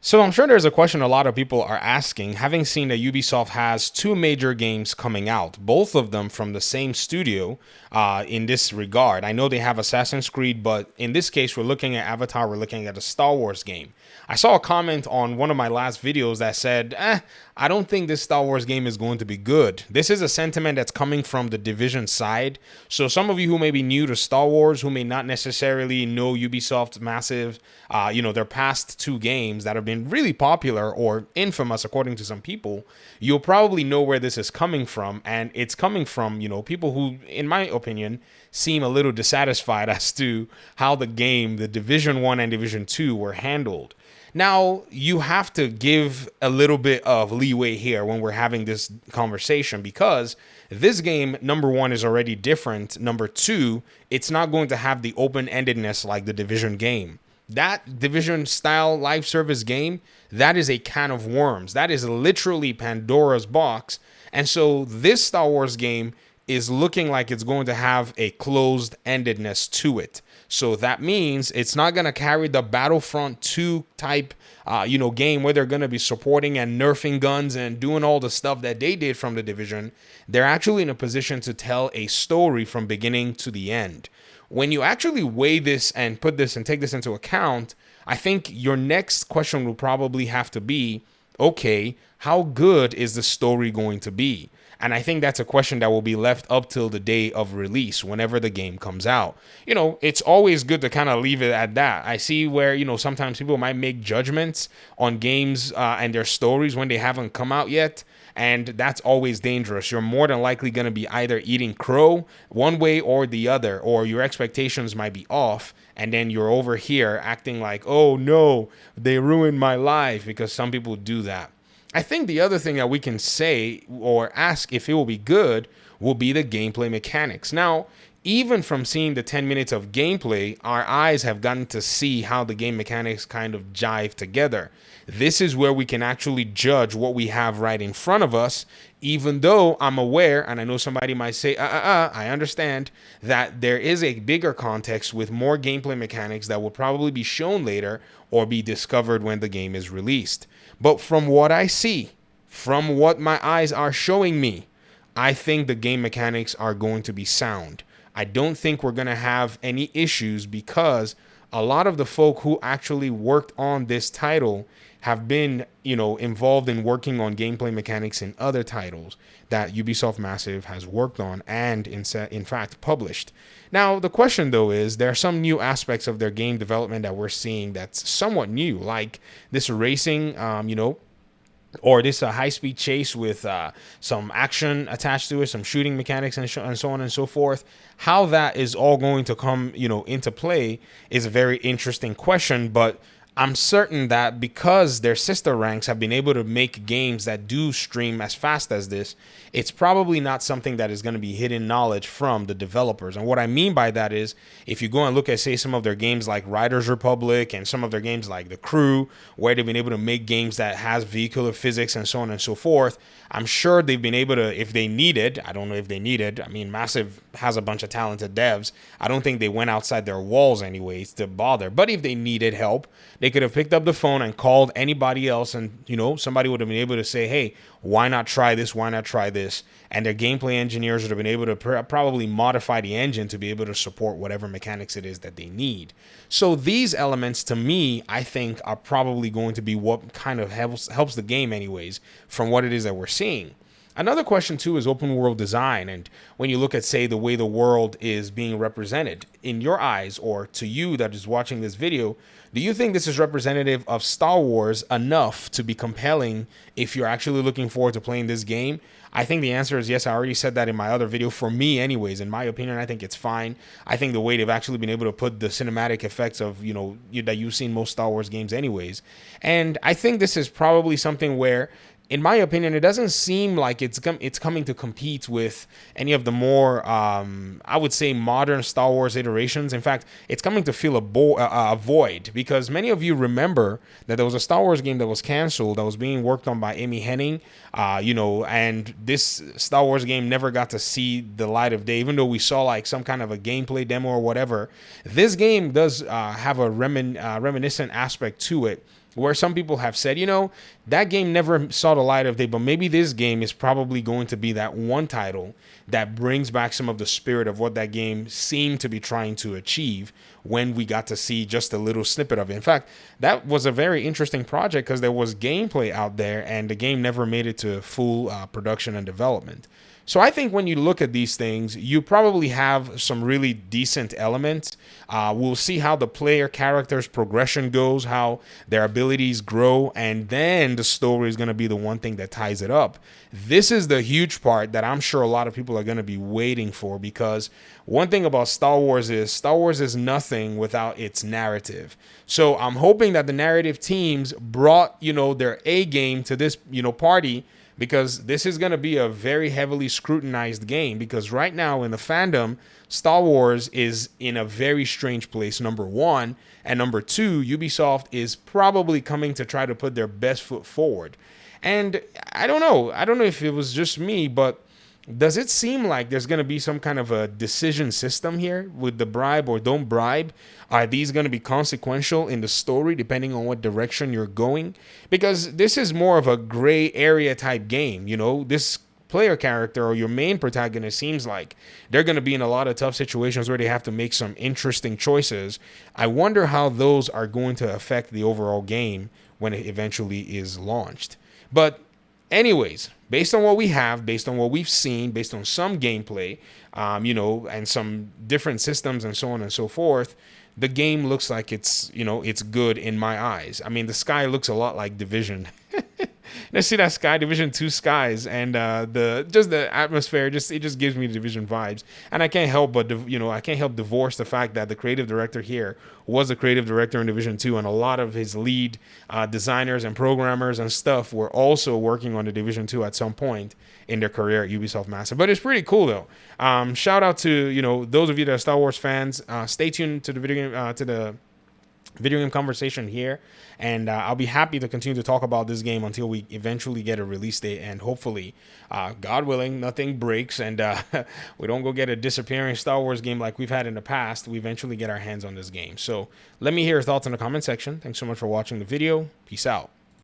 So I'm sure there's a question a lot of people are asking, having seen that Ubisoft has two major games coming out, both of them from the same studio in this regard. I know they have Assassin's Creed, but in this case, we're looking at Avatar, we're looking at a Star Wars game. I saw a comment on one of my last videos that said, I don't think this Star Wars game is going to be good. This is a sentiment that's coming from the Division side. So some of you who may be new to Star Wars, who may not necessarily know Ubisoft's massive, their past two games that have been really popular or infamous according to some people, you'll probably know where this is coming from. And it's coming from, people who, in my opinion, seem a little dissatisfied as to how the game, the Division 1 and Division 2 were handled. Now, you have to give a little bit of leeway here when we're having this conversation because this game, number one, is already different. Number two, it's not going to have the open-endedness like the Division game. That Division style live service game, that is a can of worms. That is literally Pandora's box. And so this Star Wars game is looking like it's going to have a closed endedness to it. So that means it's not going to carry the Battlefront 2 type, game where they're going to be supporting and nerfing guns and doing all the stuff that they did from the Division. They're actually in a position to tell a story from beginning to the end. When you actually weigh this and put this and take this into account, I think your next question will probably have to be, okay, how good is the story going to be? And I think that's a question that will be left up till the day of release, whenever the game comes out. It's always good to kind of leave it at that. I see where, sometimes people might make judgments on games and their stories when they haven't come out yet. And that's always dangerous. You're more than likely going to be either eating crow one way or the other, or your expectations might be off. And then you're over here acting like, oh no, they ruined my life, because some people do that. I think the other thing that we can say or ask if it will be good will be the gameplay mechanics. Now, even from seeing the 10 minutes of gameplay, our eyes have gotten to see how the game mechanics kind of jive together. This is where we can actually judge what we have right in front of us, even though I'm aware, and I know somebody might say, I understand that there is a bigger context with more gameplay mechanics that will probably be shown later or be discovered when the game is released. But from what I see, from what my eyes are showing me, I think the game mechanics are going to be sound. I don't think we're going to have any issues because a lot of the folk who actually worked on this title have been, involved in working on gameplay mechanics in other titles that Ubisoft Massive has worked on and in fact published. Now, the question though is there are some new aspects of their game development that we're seeing that's somewhat new, like this racing, or this high-speed chase with some action attached to it, some shooting mechanics and so on and so forth. How that is all going to come, into play is a very interesting question, but I'm certain that because their sister ranks have been able to make games that do stream as fast as this, it's probably not something that is going to be hidden knowledge from the developers. And what I mean by that is, if you go and look at, say, some of their games like Riders Republic and some of their games like The Crew, where they've been able to make games that has vehicular physics and so on and so forth, I'm sure they've been able to, if they needed, I don't know if they needed, I mean, Massive has a bunch of talented devs. I don't think they went outside their walls anyways to bother. But if they needed help, they could have picked up the phone and called anybody else, and somebody would have been able to say, hey, why not try this, why not try this? And their gameplay engineers would have been able to probably modify the engine to be able to support whatever mechanics it is that they need. So these elements, to me, I think are probably going to be what kind of helps the game anyways, from what it is that we're seeing. Another question, too, is open world design. And when you look at, say, the way the world is being represented, in your eyes, or to you that is watching this video, do you think this is representative of Star Wars enough to be compelling if you're actually looking forward to playing this game? I think the answer is yes. I already said that in my other video. For me, anyways, in my opinion, I think it's fine. I think the way they've actually been able to put the cinematic effects of, that you've seen most Star Wars games anyways. And I think this is probably something where, in my opinion, it doesn't seem like it's coming to compete with any of the more, I would say, modern Star Wars iterations. In fact, it's coming to fill a void, because many of you remember that there was a Star Wars game that was canceled that was being worked on by Amy Hennig, and this Star Wars game never got to see the light of day, even though we saw like some kind of a gameplay demo or whatever. This game does have a reminiscent aspect to it, where some people have said, that game never saw the light of day, but maybe this game is probably going to be that one title that brings back some of the spirit of what that game seemed to be trying to achieve when we got to see just a little snippet of it. In fact, that was a very interesting project because there was gameplay out there and the game never made it to full production and development. So I think when you look at these things, you probably have some really decent elements. We'll see how the player character's progression goes, how their abilities grow, and then the story is going to be the one thing that ties it up. This is the huge part that I'm sure a lot of people are going to be waiting for, because one thing about Star Wars is nothing without its narrative. So I'm hoping that the narrative teams brought, their A game to this, party, because this is going to be a very heavily scrutinized game, because right now in the fandom, Star Wars is in a very strange place, number one. And number two, Ubisoft is probably coming to try to put their best foot forward. And I don't know if it was just me, but does it seem like there's going to be some kind of a decision system here with the bribe or don't bribe? Are these going to be consequential in the story depending on what direction you're going? Because this is more of a gray area type game. This player character or your main protagonist seems like they're going to be in a lot of tough situations where they have to make some interesting choices. I wonder how those are going to affect the overall game when it eventually is launched. But anyways, based on what we have, based on what we've seen, based on some gameplay, and some different systems and so on and so forth, the game looks like it's good in my eyes. I mean, the sky looks a lot like Division. Let's see that sky, Division 2 skies, and the atmosphere, it just gives me Division vibes. And I can't help but divorce the fact that the creative director here was the creative director in Division 2, and a lot of his lead designers and programmers and stuff were also working on the Division 2 at some point in their career at Ubisoft Massive. But it's pretty cool though. Shout out to those of you that are Star Wars fans. Stay tuned to the video game conversation here, and I'll be happy to continue to talk about this game until we eventually get a release date, and hopefully, God willing, nothing breaks and we don't go get a disappearing Star Wars game like we've had in the past. We eventually get our hands on this game. So let me hear your thoughts in the comment section. Thanks so much for watching the video. Peace out.